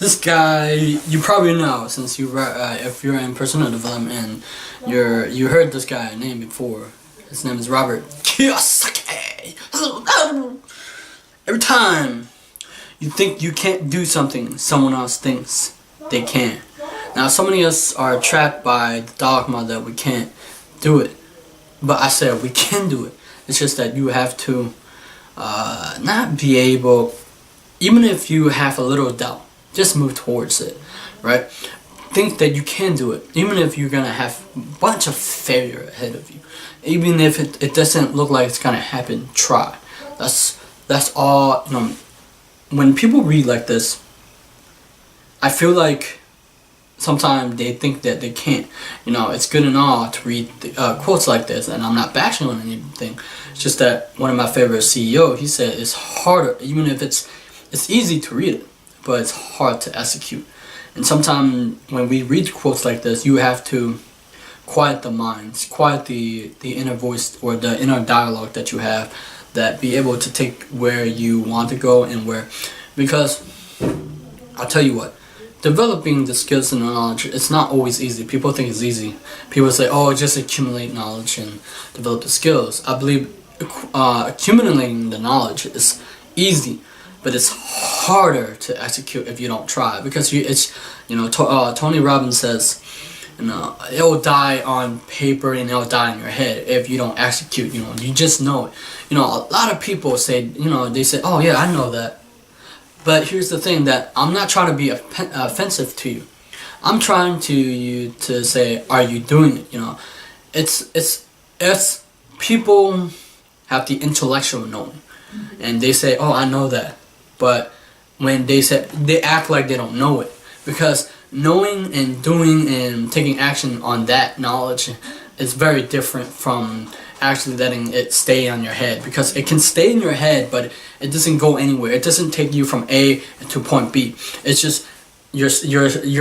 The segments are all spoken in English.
This guy, you probably know since if you're in personal development and you heard this guy name before. His name is Robert Kiyosaki. Every time you think you can't do something, someone else thinks they can. Now, so many of us are trapped by the dogma that we can't do it, but I said we can do it. It's just that you have to not be able, even if you have a little doubt, just move towards it, right? Think that you can do it, even if you're gonna have a bunch of failure ahead of you. Even if it doesn't look like it's gonna happen, try. That's all. When people read like this, I feel like sometimes they think that they can't. It's good and all to read quotes like this, and I'm not bashing on anything. It's just that one of my favorite CEO, he said it's harder, even if it's easy to read it, but it's hard to execute. And sometimes when we read quotes like this, you have to quiet the minds, quiet the inner voice or the inner dialogue that you have, that be able to take where you want to go and where, because I'll tell you what, developing the skills and knowledge, it's not always easy. People think it's easy. People say, oh, just accumulate knowledge and develop the skills. I believe accumulating the knowledge is easy, but it's harder to execute if you don't try, because Tony Robbins says, it'll die on paper and it'll die in your head if you don't execute. You just know it. A lot of people say, they say, oh yeah, I know that. But here's the thing, that I'm not trying to be offensive to you. I'm trying to say, are you doing it? It's people have the intellectual knowing, and they say, oh, I know that. But when they act like they don't know it, because knowing and doing and taking action on that knowledge is very different from actually letting it stay on your head, because it can stay in your head, but it doesn't go anywhere. It doesn't take you from A to point B. It's just you're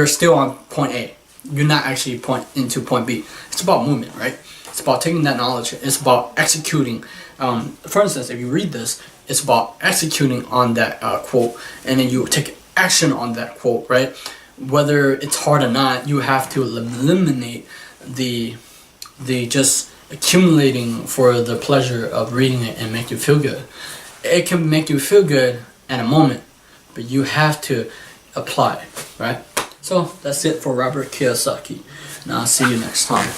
still on point A. You're not actually into point B. It's about movement, right? It's about taking that knowledge. It's about executing. For instance, if you read this, it's about executing on that quote, and then you take action on that quote, right? Whether it's hard or not, you have to eliminate the just accumulating for the pleasure of reading it and make you feel good. It can make you feel good at a moment, but you have to apply it, right? So that's it for Robert Kiyosaki, and I'll see you next time.